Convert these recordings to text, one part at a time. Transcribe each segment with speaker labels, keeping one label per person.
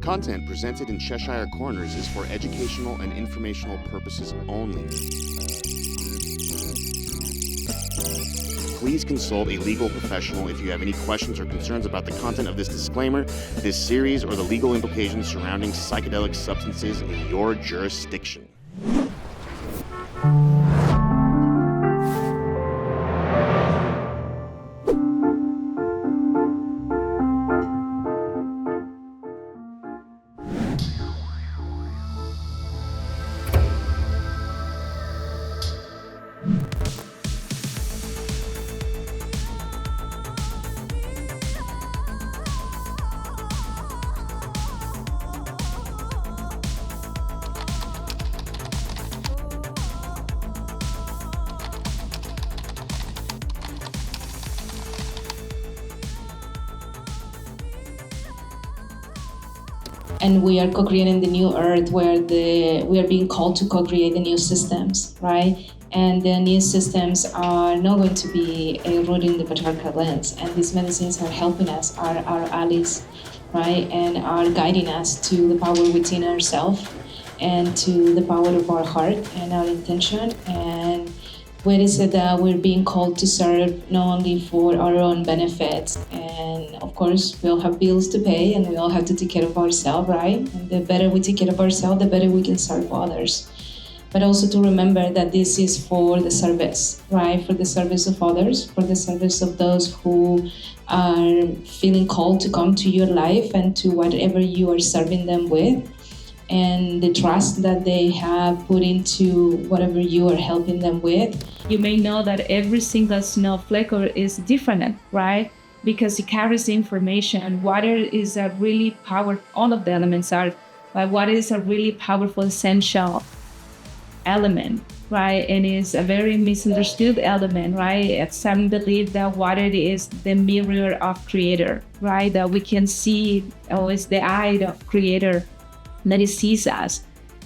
Speaker 1: Content presented in Cheshire Corners is for educational and informational purposes only. Please consult a legal professional if you have any questions or concerns about the content of this disclaimer, this series, or the legal implications surrounding psychedelic substances in your jurisdiction.
Speaker 2: And we are co-creating the new earth where we are being called to co-create the new systems, right? And the new systems are not going to be eroding the patriarchal lens. And these medicines are helping us, are our allies, right? And are guiding us to the power within ourselves and to the power of our heart and our intention. And where is it that we're being called to serve not only for our own benefits, and of course we all have bills to pay and we all have to take care of ourselves, right? And the better we take care of ourselves, the better we can serve others. But also to remember that this is for the service, right? For the service of others, for the service of those who are feeling called to come to your life and to whatever you are serving them with, and the trust that they have put into whatever you are helping them with.
Speaker 3: You may know that every single snowflake is different, right? Because it carries information. Water is a really powerful, all of the elements are, but water is a really powerful, essential element, right? And it's a very misunderstood element, right? Some believe that water is the mirror of Creator, right? That we can see, always the eye of Creator that it sees us.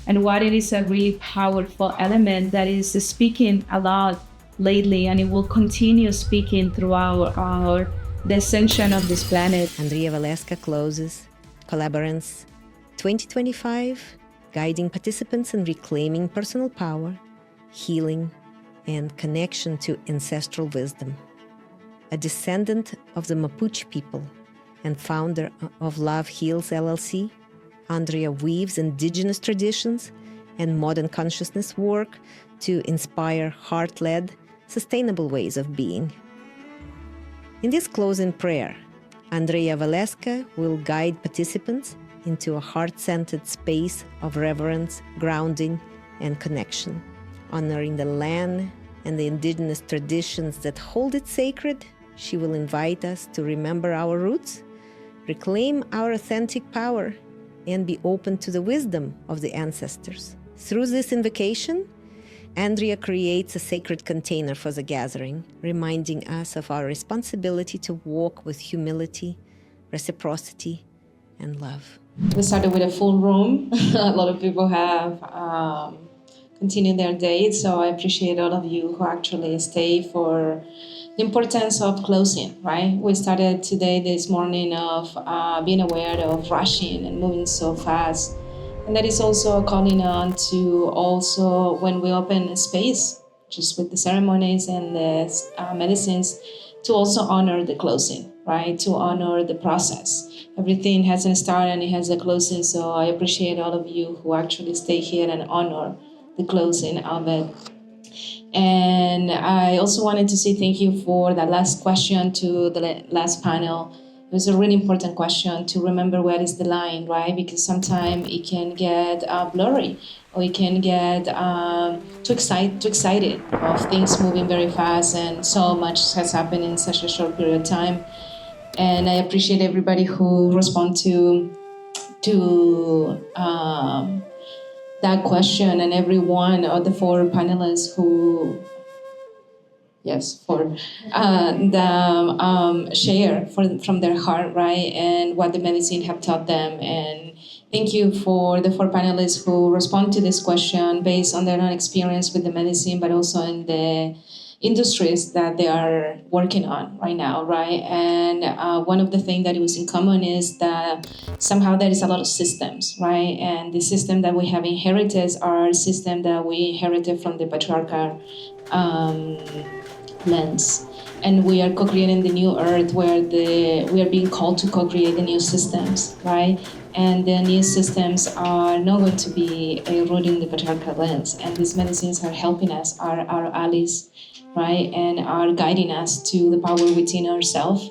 Speaker 3: And water is a really powerful element that is speaking a lot lately, and it will continue speaking throughout the ascension of this planet.
Speaker 4: Andrea Valeska closes Collaborants 2025, guiding participants in reclaiming personal power, healing, and connection to ancestral wisdom. A descendant of the Mapuche people and founder of Love Heals LLC, Andrea weaves indigenous traditions and modern consciousness work to inspire heart-led, sustainable ways of being. In this closing prayer, Andrea Valeska will guide participants into a heart-centered space of reverence, grounding, and connection, honoring the land and the indigenous traditions that hold it sacred. She will invite us to remember our roots, reclaim our authentic power, and be open to the wisdom of the ancestors. Through this invocation, Andrea creates a sacred container for the gathering, reminding us of our responsibility to walk with humility, reciprocity, and love.
Speaker 2: We started with a full room. A lot of people have continued their day, so I appreciate all of you who actually stay for the importance of closing, right? We started today, this morning, of being aware of rushing and moving so fast. And that is also calling on to also, when we open a space, just with the ceremonies and the medicines, to also honor the closing, right? To honor the process. Everything has a start and it has a closing, so I appreciate all of you who actually stay here and honor the closing of it. And I also wanted to say thank you for that last question to the last panel. It was a really important question to remember where is the line, right? Because sometimes it can get blurry, or it can get too excited of things moving very fast, and so much has happened in such a short period of time. And I appreciate everybody who respond to that question, and every one of the four panelists who, share from their heart, right, and what the medicine have taught them. And thank you for the four panelists who respond to this question based on their own experience with the medicine, but also in industries that they are working on right now, right? And one of the things that was in common is that somehow there is a lot of systems, right? And the system that we have inherited are systems that we inherited from the patriarchal lens. And we are co-creating the new earth where we are being called to co-create the new systems, right? And the new systems are not going to be rooted in the patriarchal lens. And these medicines are helping us, are our allies, right? And are guiding us to the power within ourselves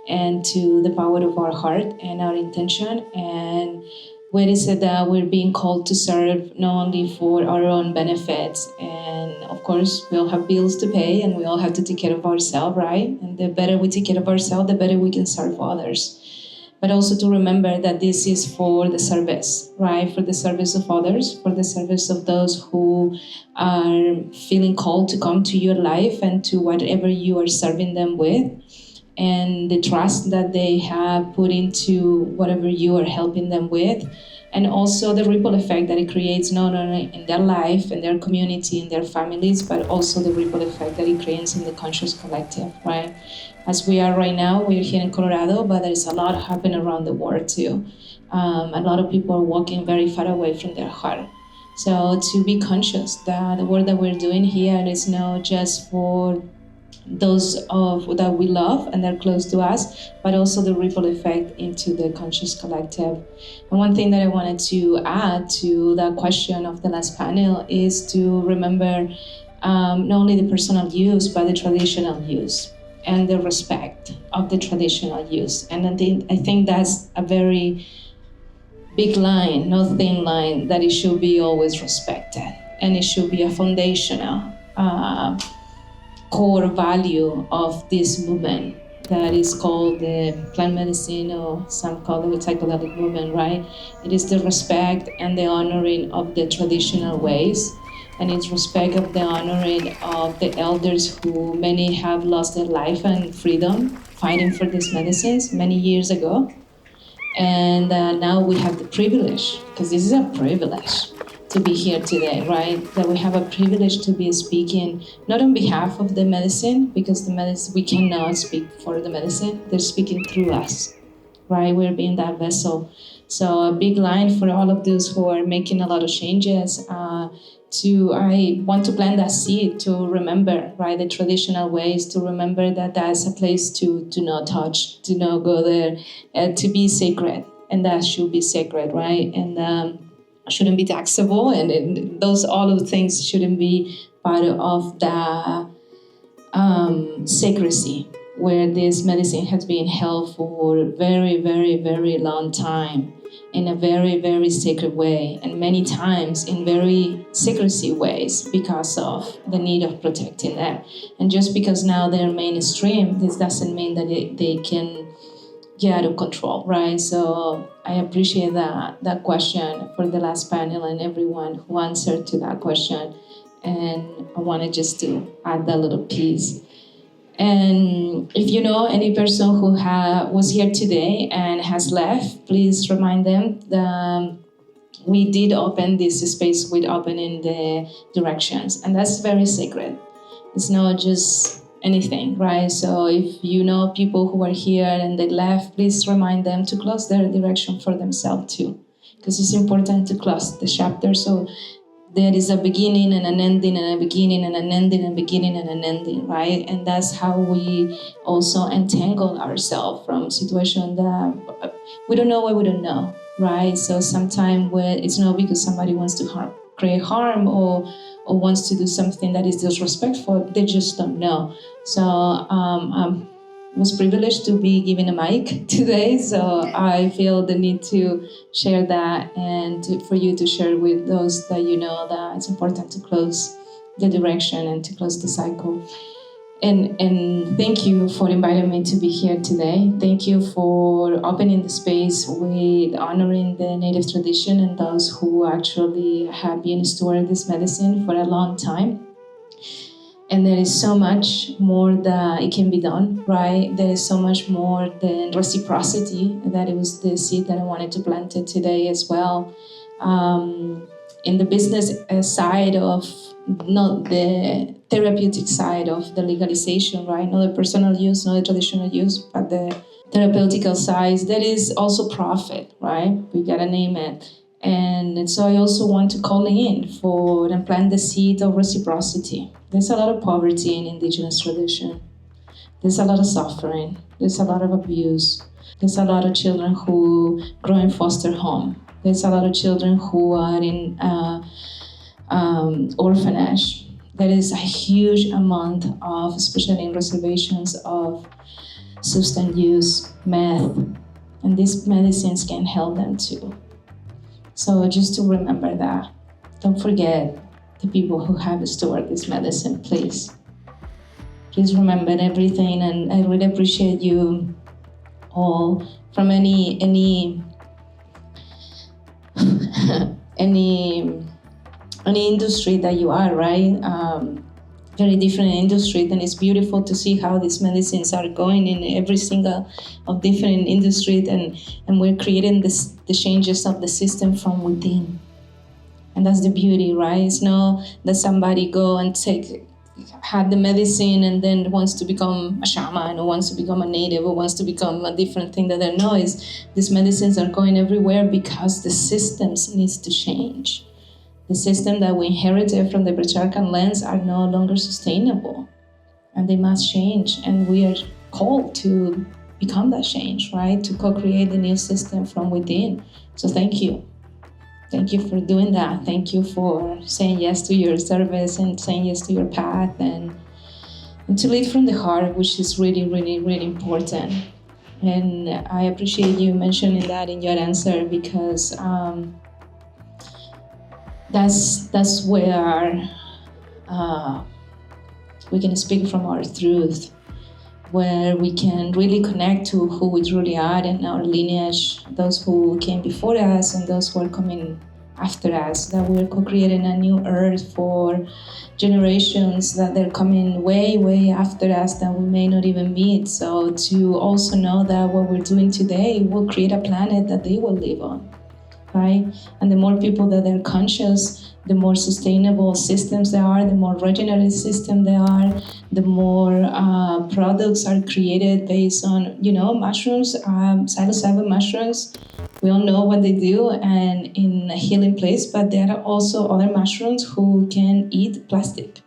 Speaker 2: and to the power of our heart and our intention. And where is it that we're being called to serve not only for our own benefits, and of course we all have bills to pay and we all have to take care of ourselves, right? And the better we take care of ourselves, the better we can serve others. But also to remember that this is for the service, right? For the service of others, for the service of those who are feeling called to come to your life and to whatever you are serving them with, and the trust that they have put into whatever you are helping them with, and also the ripple effect that it creates not only in their life, in their community, in their families, but also the ripple effect that it creates in the conscious collective, right? As we are right now, we're here in Colorado, but there's a lot happening around the world too. A lot of people are walking very far away from their heart. So to be conscious that the work that we're doing here is not just for those that we love and they're close to us, but also the ripple effect into the conscious collective. And one thing that I wanted to add to the question of the last panel is to remember not only the personal use, but the traditional use and the respect of the traditional use. And I think that's a very big line, not thin line, that it should be always respected. And it should be a foundational core value of this movement that is called the plant medicine, or some call it the psychedelic movement, right? It is the respect and the honoring of the traditional ways, and it's respect of the honoring of the elders who many have lost their life and freedom fighting for these medicines many years ago. And now we have the privilege, because this is a privilege, to be here today, right? That we have a privilege to be speaking not on behalf of the medicine, because the medicine, we cannot speak for the medicine. They're speaking through us, right? We're being that vessel. So a big line for all of those who are making a lot of changes. I want to plant that seed to remember, right, the traditional ways, to remember that that's a place to not touch, to not go there, to be sacred, and that should be sacred, right? And shouldn't be taxable, and those all of the things shouldn't be part of the secrecy where this medicine has been held for a very, very, very long time in a very, very sacred way, and many times in very secrecy ways because of the need of protecting them. And just because now they're mainstream, this doesn't mean that they can get out of control, right? So I appreciate that question for the last panel and everyone who answered to that question. And I wanted just to add that little piece. And if you know any person who was here today and has left, please remind them that we did open this space with opening the directions. And that's very sacred. It's not just anything, right? So if you know people who are here and they left, please remind them to close their direction for themselves too, because it's important to close the chapter. So there is a beginning and an ending and a beginning and an ending and a beginning and an ending, right? And that's how we also entangle ourselves from situations that we don't know what we don't know, right? So sometimes it's not because somebody wants to create harm or wants to do something that is disrespectful, they just don't know. So I was privileged to be given a mic today, so I feel the need to share that and for you to share with those that you know that it's important to close the direction and to close the cycle. And thank you for inviting me to be here today. Thank you for opening the space with honoring the native tradition and those who actually have been storing this medicine for a long time. And there is so much more that it can be done, right? There is so much more than reciprocity. That it was the seed that I wanted to plant it today as well. In the business side of not the therapeutic side of the legalization, right? Not the personal use, not the traditional use, but the therapeutical side. That is also profit, right? We gotta name it. And so I also want to call in for and plant the seed of reciprocity. There's a lot of poverty in indigenous tradition. There's a lot of suffering. There's a lot of abuse. There's a lot of children who grow in foster home. There's a lot of children who are in orphanage. There is a huge amount of, especially in reservations, of substance use, meth, and these medicines can help them too. So just to remember that, don't forget the people who have stored this medicine, please. Please remember everything, and I really appreciate you all from any industry that you are, right? Very different industry, then it's beautiful to see how these medicines are going in every single of different industries, and we're creating the changes of the system from within. And that's the beauty, right? It's not that somebody go and had the medicine and then wants to become a shaman or wants to become a native or wants to become a different thing that they know. Is these medicines are going everywhere because the systems needs to change. The system that we inherited from the patriarchal lands are no longer sustainable, and they must change. And we are called to become that change, right? To co-create the new system from within. So thank you. Thank you for doing that. Thank you for saying yes to your service and saying yes to your path and to lead from the heart, which is really, really, really important. And I appreciate you mentioning that in your answer, because that's where we can speak from our truth, where we can really connect to who we truly are and our lineage, those who came before us and those who are coming after us, that we're co-creating a new earth for generations that they're coming way, way after us that we may not even meet. So to also know that what we're doing today will create a planet that they will live on, right? And the more people that are conscious, the more sustainable systems there are, the more regenerative system there are, the more products are created based on, mushrooms, psilocybin mushrooms. We all know what they do and in a healing place, but there are also other mushrooms who can eat plastic,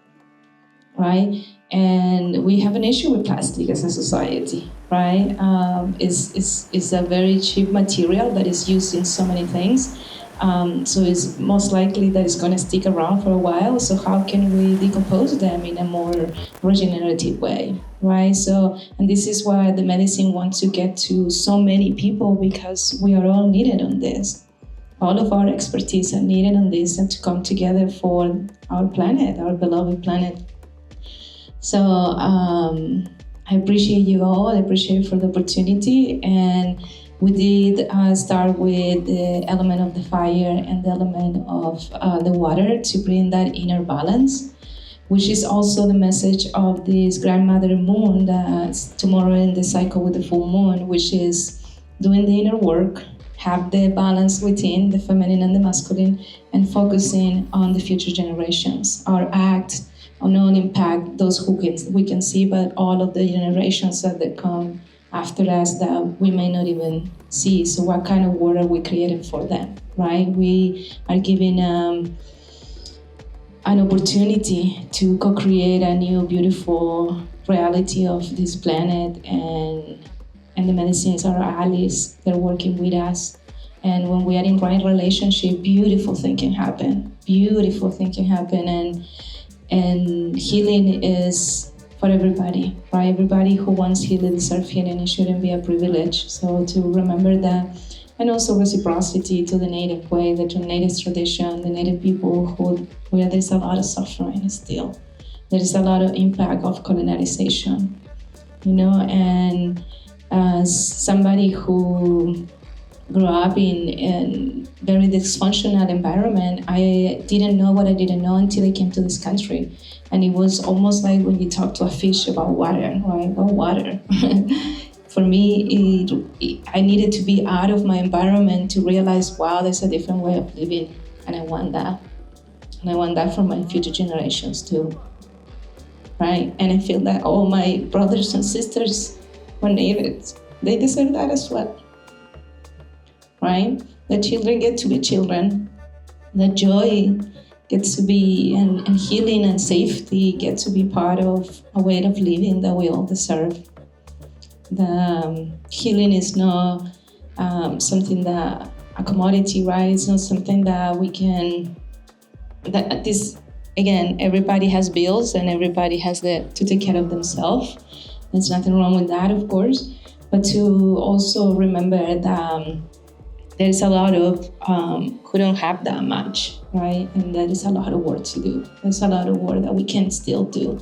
Speaker 2: right? And we have an issue with plastic as a society, right? It's a very cheap material that is used in so many things. So it's most likely that it's going to stick around for a while. So how can we decompose them in a more regenerative way, right? So, and this is why the medicine wants to get to so many people, because we are all needed on this. All of our expertise are needed on this and to come together for our planet, our beloved planet. So I appreciate you all. I appreciate you for the opportunity. And we did start with the element of the fire and the element of the water to bring that inner balance, which is also the message of this grandmother moon that's tomorrow in the cycle with the full moon, which is doing the inner work, have the balance within the feminine and the masculine, and focusing on the future generations. Our act will not impact those who we can see, but all of the generations that come after us that we may not even see. So what kind of world are we creating for them, right? We are giving an opportunity to co-create a new beautiful reality of this planet, and the medicines are our allies. They're working with us. And when we are in right relationship, beautiful things can happen. And healing is for everybody, right? Everybody who wants healing deserves healing. It shouldn't be a privilege. So to remember that, and also reciprocity to the native way, the native tradition, the native people where there's a lot of suffering still. There is a lot of impact of colonization, and as somebody who grew up in very dysfunctional environment, I didn't know what I didn't know until I came to this country. And it was almost like when you talk to a fish about water, right? Oh, water. For me, I needed to be out of my environment to realize, wow, there's a different way of living. And I want that. And I want that for my future generations too. right? And I feel that all my brothers and sisters who are natives, they deserve that as well, right? The children get to be children. The joy gets to be, and healing and safety get to be part of a way of living that we all deserve. The healing is not something that a commodity, right? It's not something that we can, that this, again, everybody has bills and everybody has to take care of themselves. There's nothing wrong with that, of course, but to also remember that there's a lot of who don't have that much, right? And there is a lot of work to do. There's a lot of work that we can still do,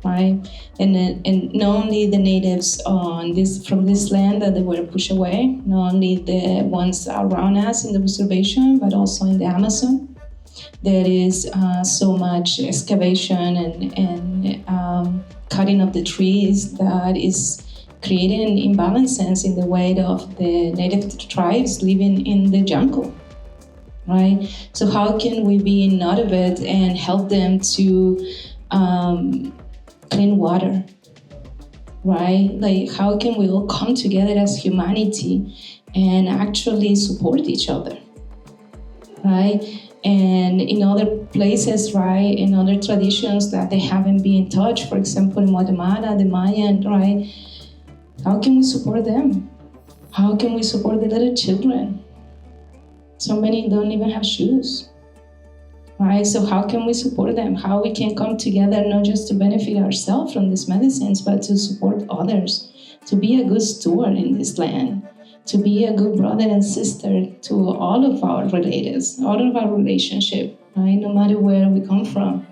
Speaker 2: right? And not only the natives from this land that they were pushed away, not only the ones around us in the reservation, but also in the Amazon. There is so much excavation and cutting of the trees that is creating imbalances in the way of the native tribes living in the jungle, right? So how can we be in none of it and help them to clean water, right? Like, how can we all come together as humanity and actually support each other, right? And in other places, right, in other traditions that they haven't been touched, for example, in Guatemala, the Mayan, right? How can we support them? How can we support the little children? So many don't even have shoes, right? So how can we support them? How we can come together, not just to benefit ourselves from these medicines, but to support others, to be a good steward in this land, to be a good brother and sister to all of our relatives, all of our relationship, right? No matter where we come from.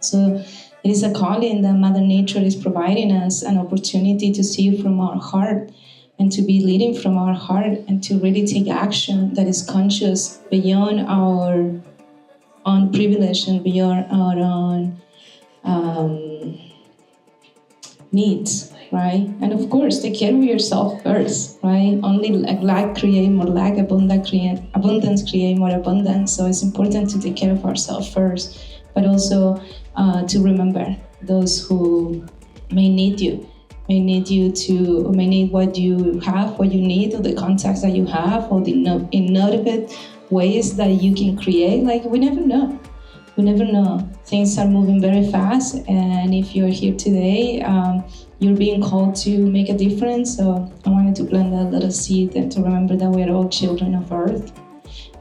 Speaker 2: So it is a calling that Mother Nature is providing us, an opportunity to see from our heart and to be leading from our heart and to really take action that is conscious beyond our own privilege and beyond our own needs, right? And of course, take care of yourself first, right? Only lack create more lack, abundance create more abundance. So it's important to take care of ourselves first, but also to remember those who may need you, may need what you have, what you need, or the contacts that you have, or the innovative ways that you can create. Like, we never know. We never know. Things are moving very fast, and if you're here today, you're being called to make a difference. So I wanted to plant that little seed and to remember that we're all children of Earth.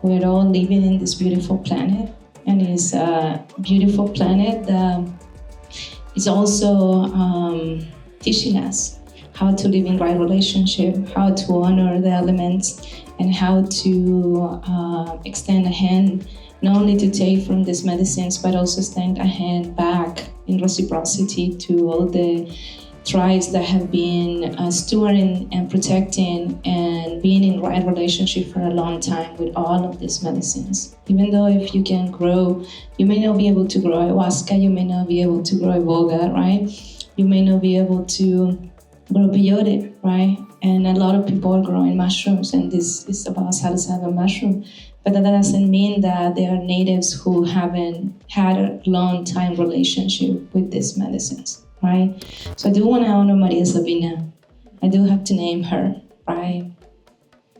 Speaker 2: We're all living in this beautiful planet. And it's a beautiful planet that is also teaching us how to live in right relationship, how to honor the elements, and how to extend a hand, not only to take from these medicines, but also extend a hand back in reciprocity to all the tribes that have been stewarding and protecting and being in right relationship for a long time with all of these medicines. Even though if you can grow, you may not be able to grow ayahuasca, you may not be able to grow iboga, right? You may not be able to grow peyote, right? And a lot of people are growing mushrooms, and this is about psilocybin mushroom. But that doesn't mean that they are natives who haven't had a long time relationship with these medicines. Right? So I do want to honor Maria Sabina. I do have to name her, right?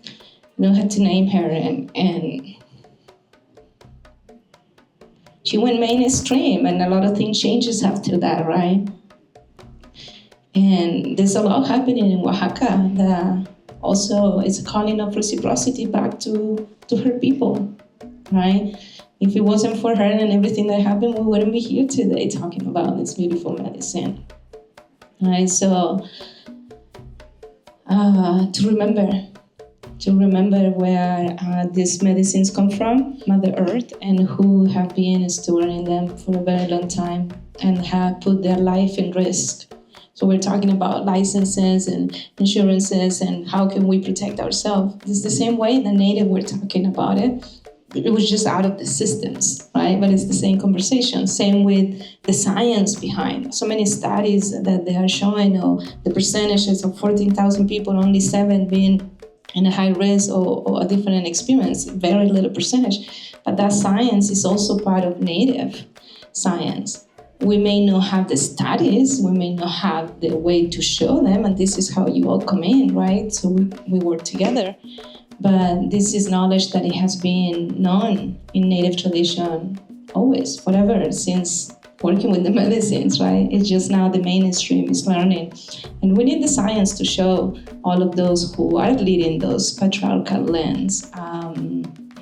Speaker 2: I do have to name her, and she went mainstream, and a lot of things changes after that, right? And there's a lot happening in Oaxaca that also is a calling of reciprocity back to her people, right? If it wasn't for her and everything that happened, we wouldn't be here today talking about this beautiful medicine. Right? So to remember where these medicines come from, Mother Earth, and who have been storing them for a very long time and have put their life in risk. So we're talking about licenses and insurances and how can we protect ourselves. It's the same way the native we're talking about it. It was just out of the systems, right? But it's the same conversation. Same with the science behind. So many studies that they are showing, the percentages of 14,000 people, only 7 being in a high risk or a different experience, very little percentage. But that science is also part of native science, We may not have the studies, we may not have the way to show them, and this is how you all come in, right? So we work together. But this is knowledge that it has been known in Native tradition always, forever, since working with the medicines, right? It's just now the mainstream is learning. And we need the science to show all of those who are leading those patriarchal lens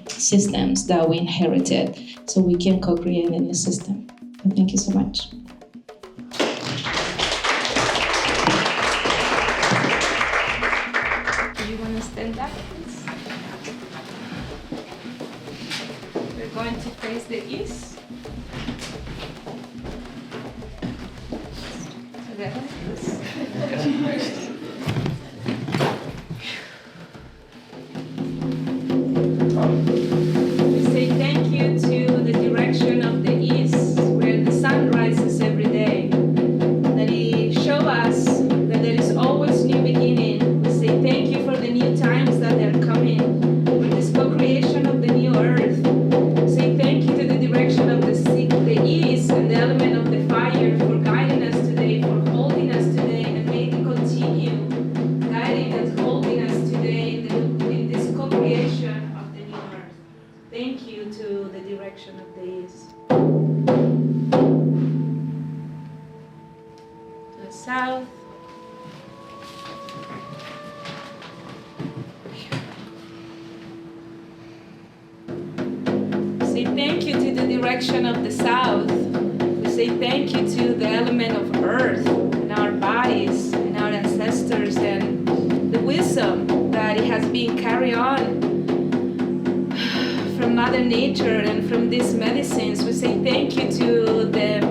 Speaker 2: systems that we inherited, so we can co-create a new system. So thank you so much.
Speaker 3: Do you want to stand up, please? We're going to face the east. We say thank you to the direction of the east, where the sun rises every day. That it shows us that there is always new beginning. We say thank you for the new times that are coming, for this co-creation of the new earth. We say thank you to the direction of the east and the element of the fire for guiding us today, for holding us today, and may it continue guiding and holding us today in this co-creation of the new earth. Thank you to the direction of the east. To the south. Say thank you to the direction of the south. We say thank you to the element of earth and our bodies and our ancestors and the wisdom that it has been carried on from Mother Nature and from these medicines. We say thank you to the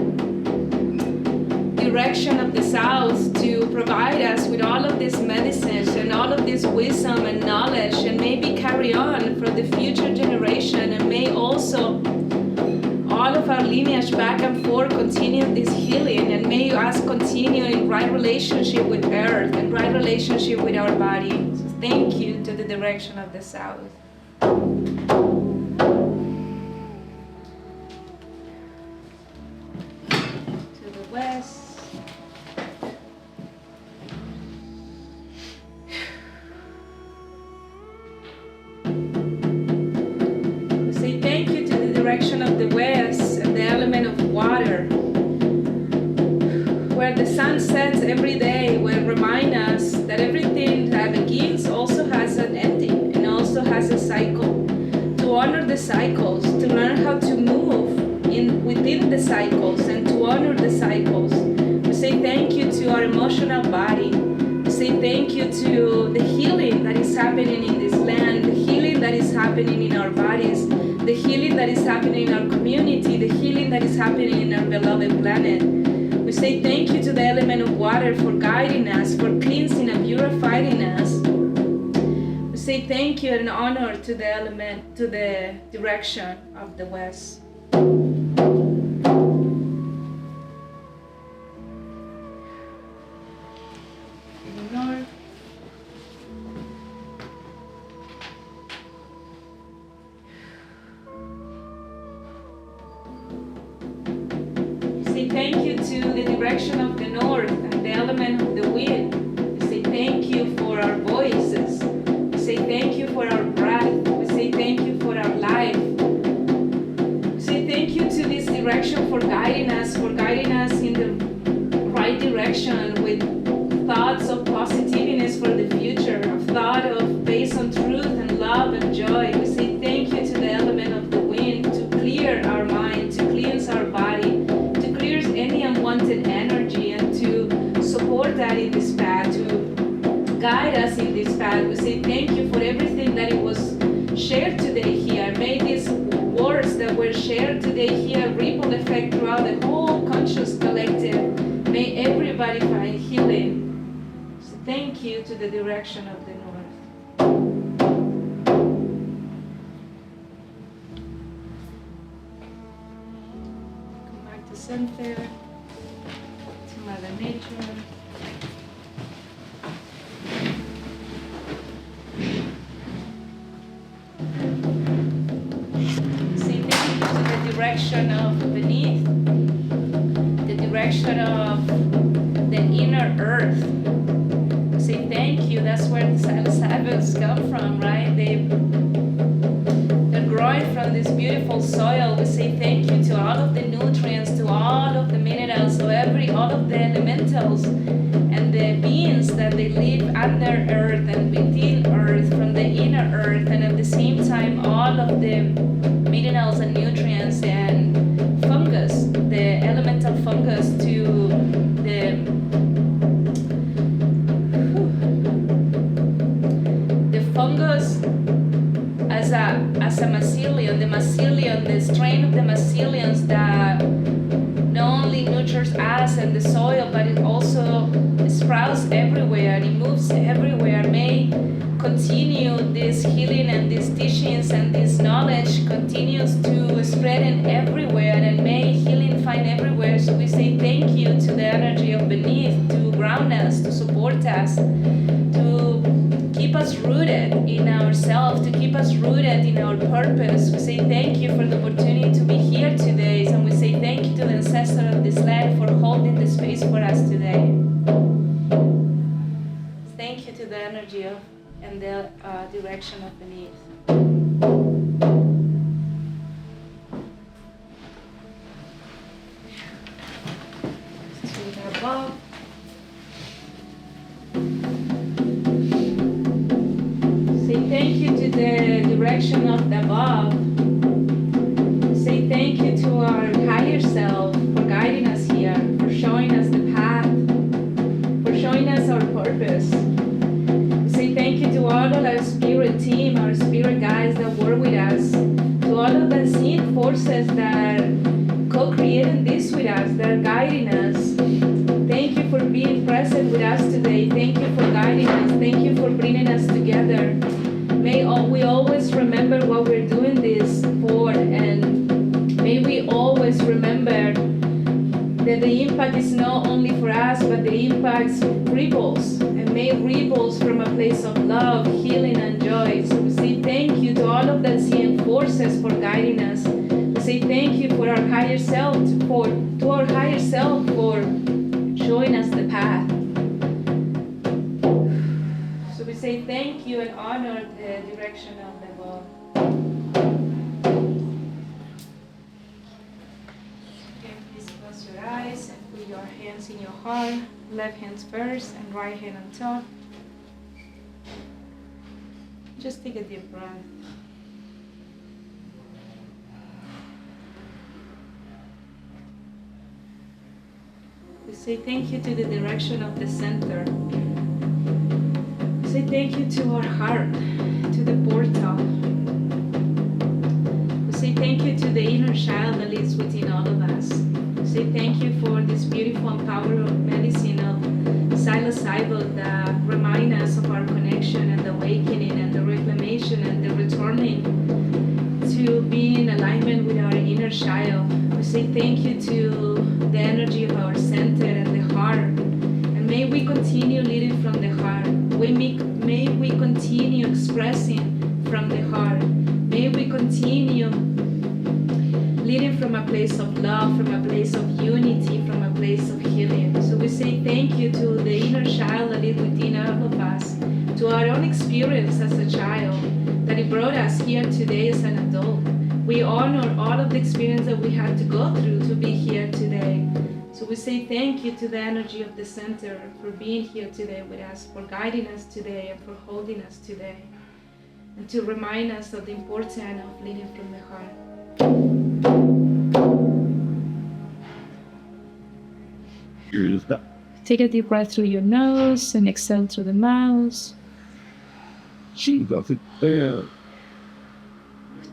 Speaker 3: direction of the south to provide us with all of these medicines and all of this wisdom and knowledge, and maybe carry on for the future generation, and may also all of our lineage back and forth continue this healing, and may us continue in right relationship with earth and right relationship with our body. So thank you to the direction of the south. To the west. We say thank you to the direction of the west and the element of water, where the sun sets every day, will remind us that everything that begins also has an ending and also has a cycle. To honor the cycles, to learn how to move within the cycles and to honor the cycles. We say thank you to our emotional body. We say thank you to the healing that is happening in this land, the healing that is happening in our bodies, the healing that is happening in our community, the healing that is happening in our beloved planet. We say thank you to the element of water for guiding us, for cleansing and purifying us. We say thank you and honor to the element, to the direction of the west. North. Say thank you to the direction of the north and the element of the wind. We say thank you for our voices. We say thank you for our breath. We say thank you for our life. We say thank you to this direction for guiding us in the right direction with thoughts of positiveness for the future, of thought of based on truth and love and joy. We say thank you to the element of the wind to clear our mind, to cleanse our body, to clear any unwanted energy, and to support that in this path, to guide us in this path. We say thank you for everything that it was shared today here. May these words that were shared today here ripple effect throughout the whole conscious collective. May everybody find healing. So thank you to the direction of the north. Come back to center, to Mother Nature. Say thank you to the direction of beneath, direction of the inner earth. We say thank you. That's where the psilocybins come from, right? They're growing from this beautiful soil. We say thank you to all of the nutrients, to all of the minerals, to all of the elementals and the beings that they live under earth and within earth, from the inner earth, and at the same time all of the minerals and nutrients and fungus, the elemental fungus, to the fungus as a mycelium, the strain of the myceliums that not only nurtures us and the soil, but it also sprouts everywhere, it moves everywhere. May continue this healing and these teachings and this knowledge continues to spread in everywhere, and may healing find everywhere. So we say thank you to the energy of beneath, to ground us, to support us, to keep us rooted in ourselves, to keep us rooted in our purpose. We say thank you for the opportunity to be here today, and we say thank you to the ancestor of this land for holding the space for us today. Thank you to the energy of and the direction of beneath. To the above. Say thank you to the direction of the above. Say thank you to our higher self for guiding us here, for showing us the path, for showing us our purpose. Say thank you to all of our spirit team, our spirit guides that work with us, to all of the unseen forces that are co-creating this with us, that are guiding us. Thank you for being present with us today. Thank you for guiding us. Thank you for bringing us together. May we always remember what we're doing this for, and may we always remember that the impact is not only for us, but the impact ripples, and may it ripples from a place of love, healing, and joy. So we say thank you to all of the unseen forces for guiding us. We say thank you for our higher self, to our higher self for showing us the path. So we say thank you and honor the direction of the world. Close your eyes and put your hands in your heart, left hand first and right hand on top. Just take a deep breath. We say thank you to the direction of the center. We say thank you to our heart, to the portal. We say thank you to the inner child that lives within all of us. Say thank you for this beautiful and powerful medicine of psilocybin that remind us of our connection and the awakening and the reclamation and the returning to be in alignment with our inner child. We say thank you to the energy of our center and the heart, and may we continue leading from the heart. May we continue expressing from the heart. May we continue leading from a place of love, from a place of unity, from a place of healing. So we say thank you to the inner child that is within all of us, to our own experience as a child, that it brought us here today as an adult. We honor all of the experience that we had to go through to be here today. So we say thank you to the energy of the center for being here today with us, for guiding us today and for holding us today, and to remind us of the importance of leading from the heart. Take a deep breath through your nose and exhale through the mouth.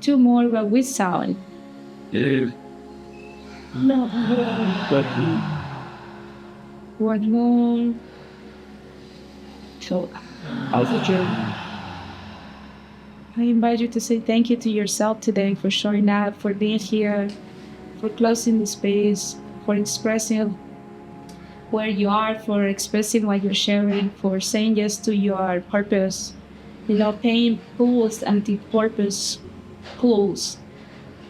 Speaker 3: Two more, but with sound. One more. So, I invite you to say thank you to yourself today for showing up, for being here, for closing the space, for expressing where you are, for expressing what you're sharing, for saying yes to your purpose. Pain pulls, anti-purpose pulls.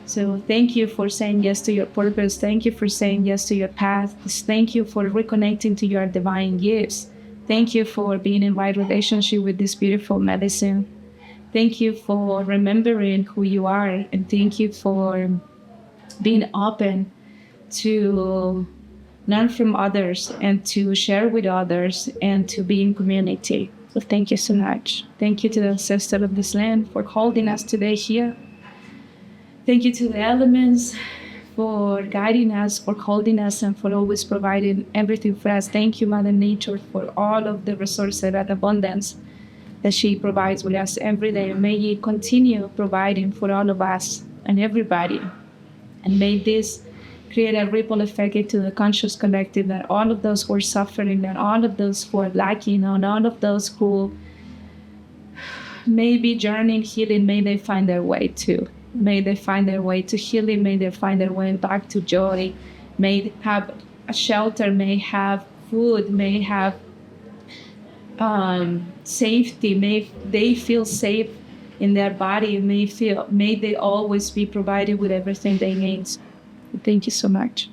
Speaker 3: So thank you for saying yes to your purpose. Thank you for saying yes to your path. Thank you for reconnecting to your divine gifts. Thank you for being in right relationship with this beautiful medicine. Thank you for remembering who you are. And thank you for being open to learn from others and to share with others and to be in community. So thank you so much. Thank you to the ancestors of this land for holding us today here. Thank you to the elements for guiding us, for holding us, and for always providing everything for us. Thank you, Mother Nature, for all of the resources and abundance that she provides with us every day. May you continue providing for all of us and everybody. And may this create a ripple effect into the conscious collective, that all of those who are suffering, that all of those who are lacking, and all of those who may be journeying healing, may they find their way too. May they find their way to healing. May they find their way back to joy. May they have a shelter, may have food, may have safety. May they feel safe in their body. May they always be provided with everything they need. Thank you so much.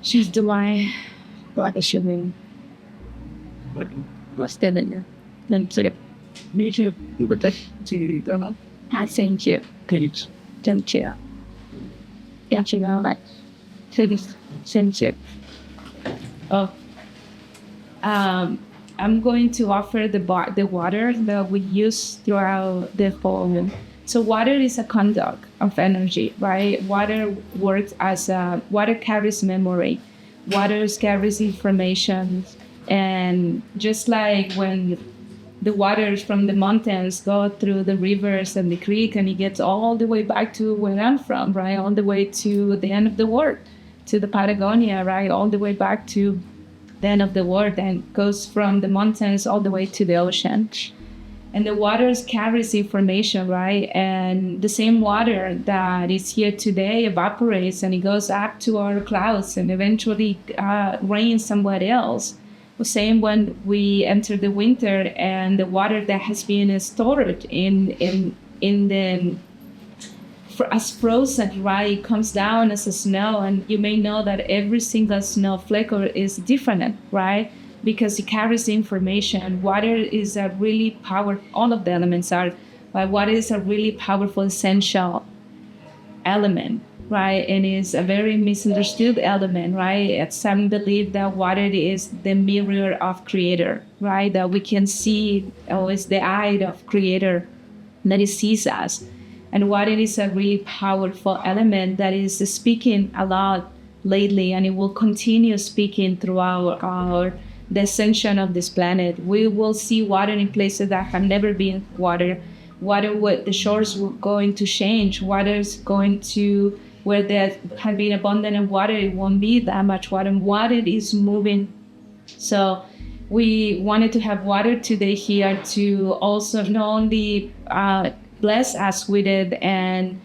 Speaker 3: She's the my God is showing. What's that in there? Then say me too. You were to them. I thank you. Thank you. Thank you very much. Thank you. Oh. I'm going to offer the water that we use throughout the whole. So water is a conduct of energy, right? Water works as water carries memory. Water carries information. And just like when the waters from the mountains go through the rivers and the creek, and it gets all the way back to where I'm from, right? All the way to the end of the world, to the Patagonia, right? All the way back to the end of the world, and goes from the mountains all the way to the ocean. And the waters carries information, right? And the same water that is here today evaporates and it goes up to our clouds and eventually rains somewhere else. The same when we enter the winter, and the water that has been stored in the as frozen, right, comes down as a snow. And you may know that every single snowflake is different, right? Because it carries information. Water is a really powerful, all of the elements are, but water is a really powerful, essential element, right? And it's a very misunderstood element, right? Some believe that water is the mirror of Creator, right? That we can see, always the eye of Creator, that He sees us. And water is a really powerful element that is speaking a lot lately, and it will continue speaking throughout the ascension of this planet. We will see water in places that have never been water. The shores will going to change. Water is going to, where there have been abundant of water, it won't be that much water. And water is moving. So we wanted to have water today here to also not only bless us with it and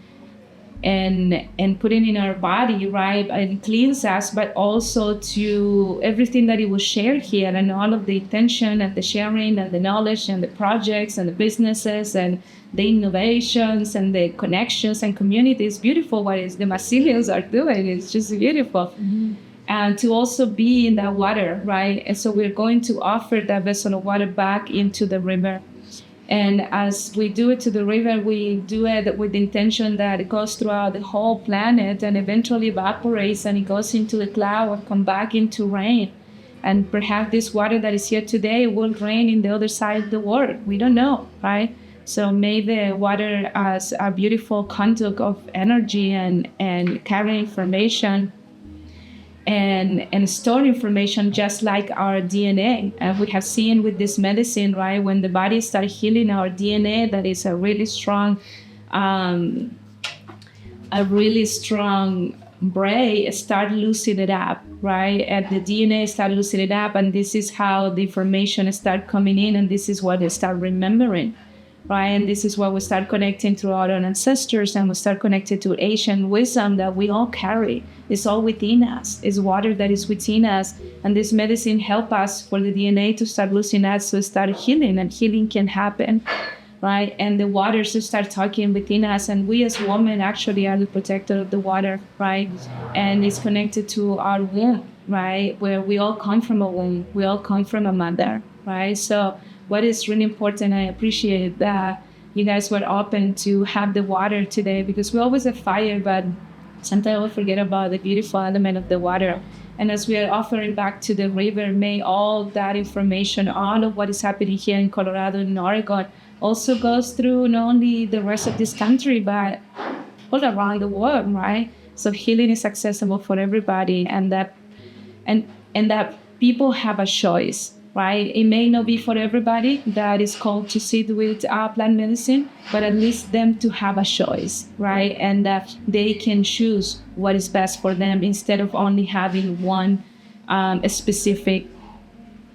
Speaker 3: put it in our body, right, and cleanse us, but also to everything that it will share here, and all of the attention and the sharing and the knowledge and the projects and the businesses and the innovations and the connections and communities. Beautiful what is the myceliums are doing. It's just beautiful. Mm-hmm. And to also be in that water, right? And so we're going to offer that vessel of water back into the river. And as we do it to the river, we do it with the intention that it goes throughout the whole planet and eventually evaporates, and it goes into the cloud and come back into rain. And perhaps this water that is here today will rain in the other side of the world. We don't know, right? So may the water as a beautiful conduit of energy and carry information and store information, just like our DNA. And we have seen with this medicine, right, when the body starts healing our DNA, that is a really strong brain start loosening it up, right? And the DNA start loosening it up, and this is how the information start coming in, and this is what they start remembering, right? And this is what we start connecting to our own ancestors, and we start connected to ancient wisdom that we all carry. It's all within us. It's water that is within us. And this medicine help us for the DNA to start loosening us, to start healing, and healing can happen right? And the waters just start talking within us, and we as women actually are the protector of the water, right? And it's connected to our womb, right? Where we all come from a womb, we all come from a mother, right? So what is really important, I appreciate that you guys were open to have the water today, because we always have fire, but sometimes we forget about the beautiful element of the water. And as we are offering back to the river, may all that information, all of what is happening here in Colorado and Oregon, also goes through not only the rest of this country, but all around the world, right? So healing is accessible for everybody, and that people have a choice, right? It may not be for everybody that is called to sit with plant medicine, but at least them to have a choice, right? And that they can choose what is best for them instead of only having one specific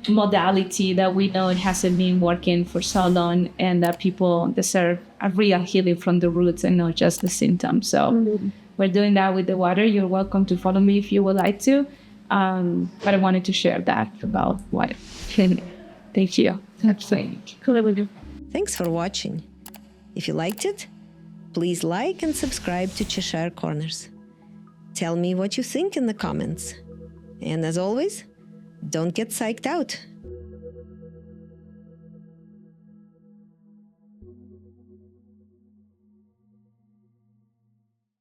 Speaker 3: modality that we know it hasn't been working for so long, and that people deserve a real healing from the roots and not just the symptoms. So we're doing that with the water. You're welcome to follow me if you would like to. But I wanted to share that about water. Thank you. Absolutely.
Speaker 4: Thanks for watching. If you liked it, please like and subscribe to Cheshire Corners. Tell me what you think in the comments. And as always, don't get psyched out.